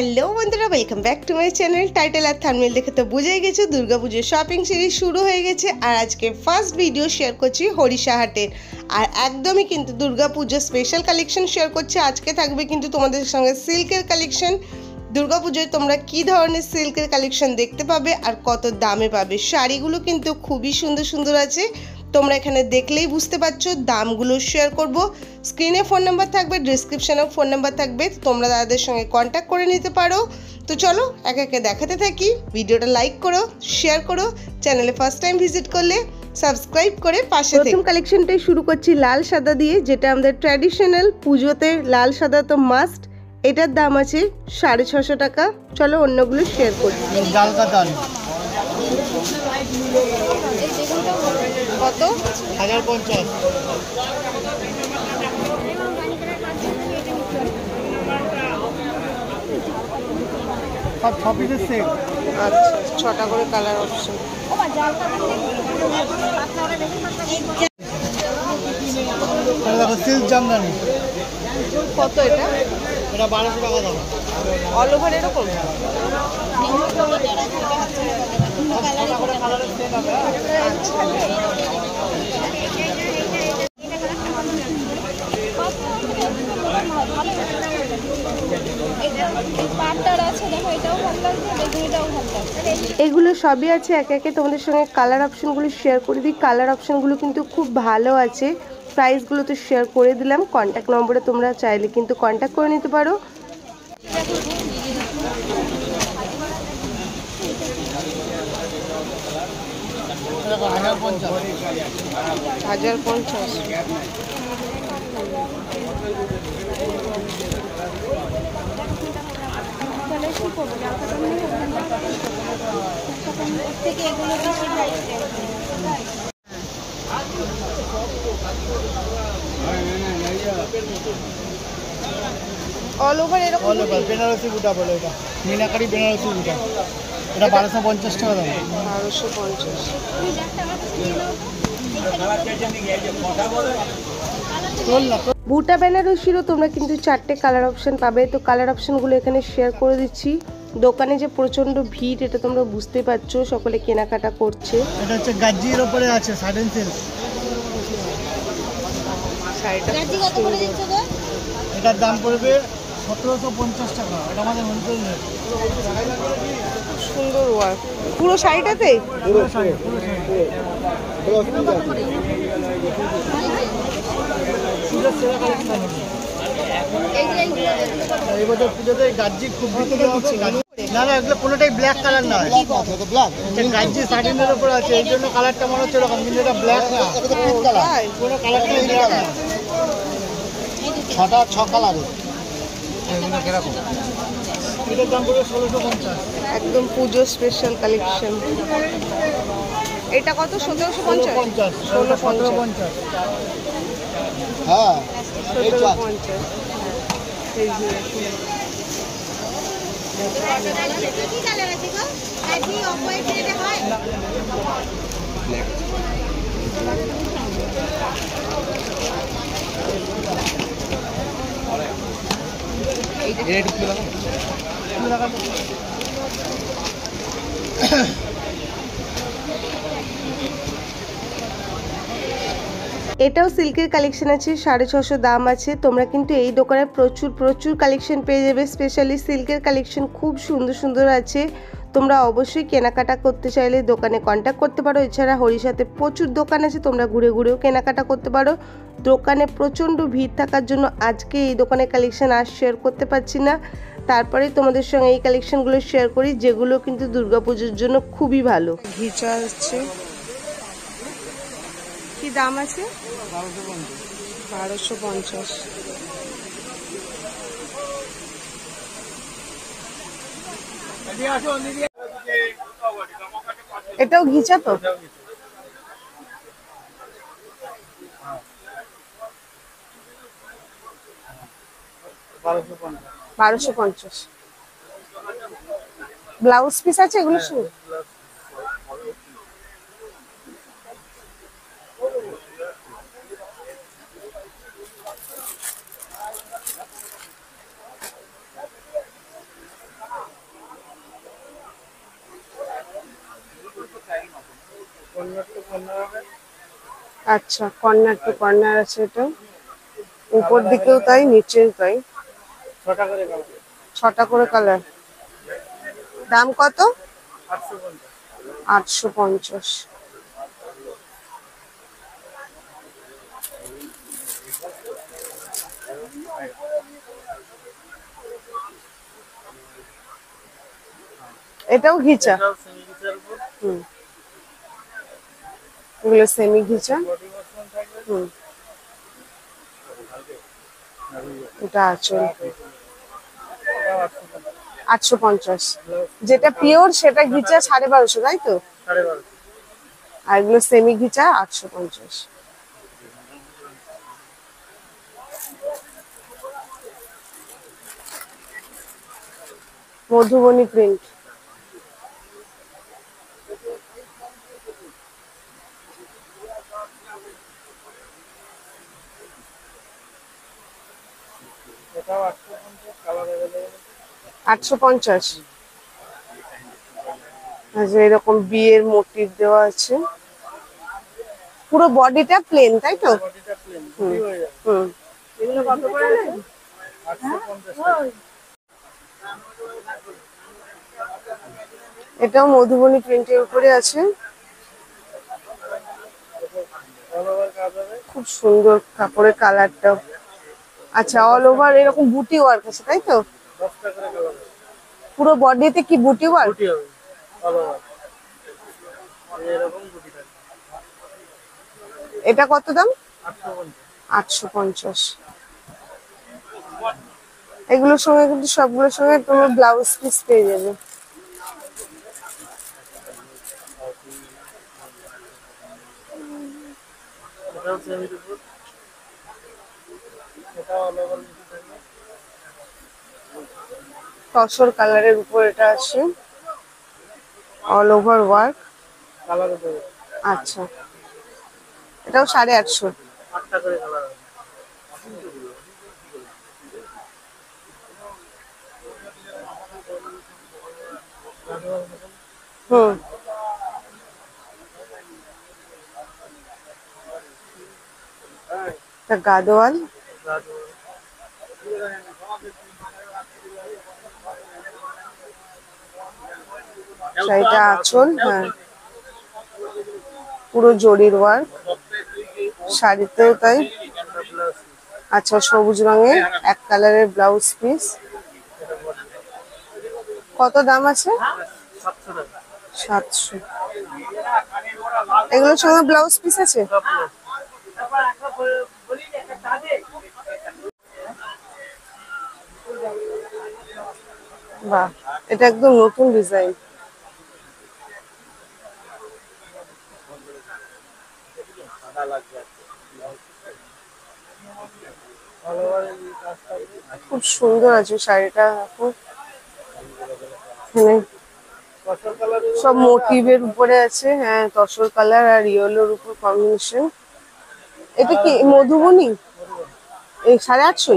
Hello বন্ধুরা, welcome back to my channel. Title আর thumbnail দেখে তো বুঝেই গেছো দুর্গাপুজোর শপিং সিরিজ শুরু হয়ে গেছে। আর আজকে ফার্স্ট ভিডিও শেয়ার করছি হরিশাহাটের। আর একদমই কিন্তু দুর্গাপুজোর স্পেশাল কালেকশন শেয়ার করছি। আজকে থাকবে কিন্তু তোমাদের সঙ্গে সিল্কের কালেকশন। দুর্গাপুজোয় তোমরা কি ধরনের সিল্কের কালেকশন দেখতে পাবে আর কত দামে পাবে। শাড়িগুলো কিন্তু খুবই সুন্দর সুন্দর আছে, তোমরা এখানে দেখলেই বুঝতে পারছো। দামগুলো শেয়ার করব, স্ক্রিনে ফোন নাম্বার থাকবে, ডিসক্রিপশনেও ফোন নাম্বার থাকবে, তোমরা তাদের সঙ্গে কন্ট্যাক্ট করে নিতে পারো। তো চলো একে একে দেখাতে থাকি। ভিডিওটা লাইক করো, শেয়ার করো, চ্যানেলে ফার্স্ট টাইম ভিজিট করলে সাবস্ক্রাইব করে পাশে থেকে। প্রথম কালেকশনটাই শুরু করছি লাল সাদা দিয়ে, যেটা আমাদের ট্র্যাডিশনাল পুজোতে লাল সাদা তো মাস্ট। এটার দাম আছে 650 টাকা। চলো অন্যগুলো শেয়ার করি। কত? 1050। সব 6 পিসের সেট। আচ্ছা, 6টা করে কালার অপশন। দেখো সিল্ক জামদানি। কত এটা? এটা 1200 টাকা দাম। অল ওভার এরকম? এগুলো সবই আছে। একে একে তোমাদের সঙ্গে কালার অপশনগুলো শেয়ার করে দিই। কালার অপশনগুলো কিন্তু খুব ভালো আছে। প্রাইসগুলো তো শেয়ার করে দিলাম। কন্ট্যাক্ট নম্বরে তোমরা চাইলে কিন্তু কন্ট্যাক্ট করে নিতে পারো। হাজার 50। অল ওভার এরকম? অল ওভার বেনারসি বুটা বলে এটা, মিনাকারি বেনারসি বুটা। এটা 1250 টাকা দাম। 1250। বুটা বেনারসিরও তোমরা কিন্তু 4টে কালার অপশন পাবে। তো কালার অপশনগুলো এখানে শেয়ার করে দিচ্ছি। দোকানে যে প্রচন্ড ভিড়, এটা তোমরা বুঝতে পারছো, সকলে কেনাকাটা করছে। এটা হচ্ছে গাজ্জির উপরে আছে সাইডেন সিল্ক। এটার দাম পড়বে 1750 টাকা। এটা আমাদের হোলসেল রেট। সুন্দর ওয়ার্ক পুরো শাড়িটাতে। পুরো শাড়ি এবছর পুজোতে গাজ্জি খুব বিক্রি হচ্ছে। না না, এগুলো কোনোটাই ব্ল্যাক কালার নয়। গাজ্জি সাইডেনের উপরে আছে, এই জন্য কালারটা মনে হচ্ছে এরকম, কিন্তু এটা ব্ল্যাক না। কোনো কালারটাই ব্ল্যাক না। 6 কালারের। এটার দাম পড়বে 1650। একদম পুজো স্পেশাল কালেকশন। এটা কত? 1750। 1650। হ্যাঁ 1750। এটাও সিল্কের কালেকশন আছে, 650 দাম আছে। তোমরা কিন্তু এই দোকানে প্রচুর প্রচুর কালেকশন পেয়ে যাবে। স্পেশালি সিল্কের কালেকশন খুব সুন্দর সুন্দর আছে। তোমরা অবশ্যই কেনাকাটা করতে চাইলে দোকানে কন্ট্যাক্ট করতে পারো। এছাড়া হরিশাতে প্রচুর দোকান আছে, তোমরা ঘুরে ঘুরেও কেনাকাটা করতে পারো। দোকানে প্রচণ্ড ভিড় থাকার জন্য আজকে এই দোকানের কালেকশন আর শেয়ার করতে পারছি না। তারপরে তোমাদের সঙ্গে এই কালেকশনগুলো শেয়ার করি, যেগুলো কিন্তু দুর্গাপুজোর জন্য খুবই ভালো। ঘিচা আছে, কি দাম আছে? 1250। এটাও ঘিচা তো? 1250। ব্লাউজ পিস আছে এগুলো শুধু? আচ্ছা, কর্নার টু কর্নার আছে এটা, উপর দিকেও তাই নিচেও তাই, 6টা করে কালার। দাম কত? 850। এটাও ঘিচা? হুম, এগুলো সেমি ঘিচা। হুম, এটা আঁচল। 850। যেটা পিওর সেটা ঘিচা 1250, তাই তো? আর এগুলো সেমি ঘিচা 850। মধুবনী প্রিন্ট। এটাও 850, কালার अवेलेबल। 850। আচ্ছা, এরকম বিয়ের মোটিভ দেওয়া আছে, পুরো বডিটা প্লেন, তাই তো? বডিটা প্লেন, হুম হয়ে যাবে। হুম। এগুলো কত করে আছে? 850। এটাও মধুবনী প্রিন্টের উপরে আছে, অল ওভার কাজ হবে। খুব সুন্দর কাপড়ের কালারটাও। আচ্ছা, অল ওভার এরকম বুটি ওয়ার্ক আছে, তাই তো? 10টা করে কালার হবে। পুরো বডিতে কি বুটি ওয়ার্ক? বুটি হবে অল ওভার, এরকম বুটি থাকবে। এটা কত দাম? 850। 850। এগুলোর সঙ্গে কিন্তু সবগুলোর সঙ্গে তোমার ব্লাউজ পিস পেয়ে যাবে। এটাও সেমির উপর, এটা অল ওভার বুটি থাকবে। তসর কালারের উপর এটা আছে, অল ওভার ওয়ার্ক। কালার উপরে আচ্ছা, এটাও 850। 8টা করে কালার হবে। হুম, তা গাদোয়াল। শাড়িটা আঁচল, হ্যাঁ, পুরো জরির ওয়ার্ক, শাড়িতেও তাই। আচ্ছা, সবুজ রঙের এক কালারের ব্লাউজ পিস। কত দাম আছে? 700 টাকা। 700। এগুলোর সঙ্গে ব্লাউজ পিস আছে? বাহ, এটা একদম নতুন ডিজাইন। খুব সুন্দর আছে শাড়িটা। খুব এখানে সব মোটিভের উপরে আছে, হ্যাঁ, তসর কালার আর ইয়েলোর উপর কম্বিনেশন। এটা কি মধুবনী? এই 850।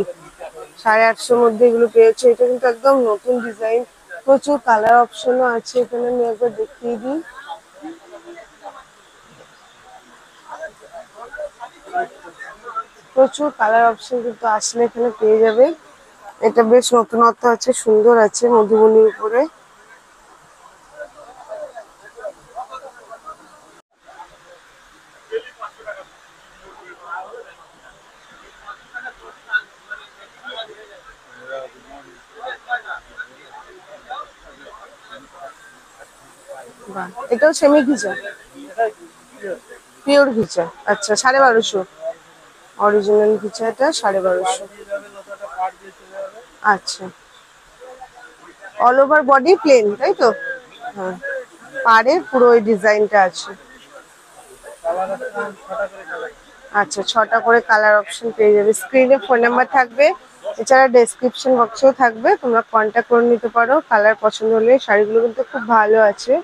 850 মধ্যে এগুলো পেয়েছে। এটা কিন্তু একদম নতুন ডিজাইন, প্রচুর কালার অপশনও আছে এখানে। আমি একবার দেখিয়ে দিই। প্রচুর কালার অপশন কিন্তু আসলে এখানে পেয়ে যাবে। এটা বেশ নতুনত্ব আছে, সুন্দর আছে মধুবনীর উপরে। বাহ, এটাও সেমি ঘিচা? পিওর ঘিচা। আচ্ছা, 1250। অরিজিনাল ঘিচা, এটা 1250। আচ্ছা, অল ওভার বডি প্লেন, তাই তো? হ্যাঁ, পাড়ে পুরো ওই ডিজাইনটা আছে। আচ্ছা, 6টা করে কালার অপশন পেয়ে যাবে। স্ক্রিনে ফোন নাম্বার থাকবে, এছাড়া ডেসক্রিপশন বক্সেও থাকবে, তোমরা কন্ট্যাক্ট করে নিতে পারো। কালার পছন্দ হলে। শাড়িগুলো কিন্তু খুব ভালো আছে,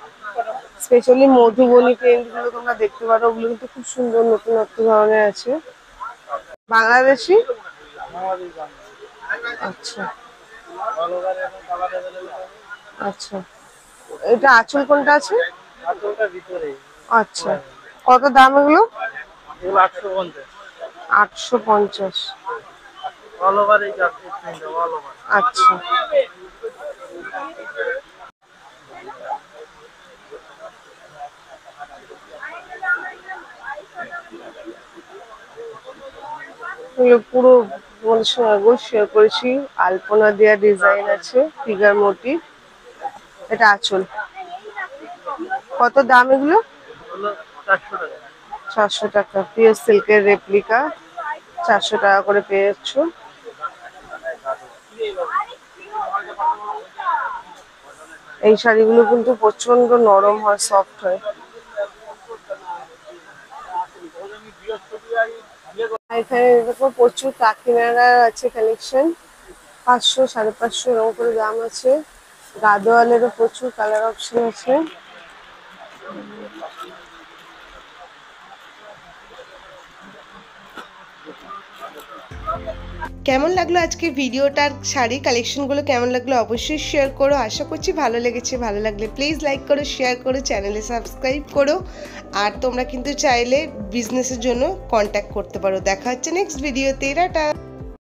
স্পেশালি মধুবনী প্রিন্ট গুলো তোমরা দেখতে পারো, ওগুলো কিন্তু খুব সুন্দর নতুনত্ব ধরনের আছে। বাংলাদেশি? আচ্ছা আচ্ছা, এটা আঁচল কোনটা আছে? আঁচলটা ভিতরে। আচ্ছা, কত দাম এগুলো? এগুলো 850। 850। অল ওভার এই অল ওভার। আচ্ছা, এগুলো পুরো তোমাদের সঙ্গে আগেও শেয়ার করেছি। আলপনা দেওয়া ডিজাইন আছে, ফিগার মোটিভ। এটা আঁচল। কত দাম এগুলো? হলো 400 টাকা। 400 টাকা। পিওর সিল্কের রেপ্লিকা 400 টাকা করে পেয়ে যাচ্ছ। এই শাড়িগুলো কিন্তু প্রচন্ড নরম হয়, সফট হয়। এখানে দেখো প্রচুর কাকিনাড়ার আছে কালেকশন। 500, 550 এরকম করে দাম আছে। গাদোয়ালেরও প্রচুর কালার অপশন আছে। কেমন লাগলো আজকে ভিডিওটার শাড়ি কালেকশনগুলো কেমন লাগলো অবশ্যই শেয়ার করো। আশা করছি ভালো লেগেছে। ভালো লাগলে প্লিজ লাইক করো, শেয়ার করো, চ্যানেলে সাবস্ক্রাইব করো। আর তোমরা কিন্তু চাইলে বিজনেসের জন্য কন্ট্যাক্ট করতে পারো। দেখা হচ্ছে নেক্সট ভিডিওতে। টাটা।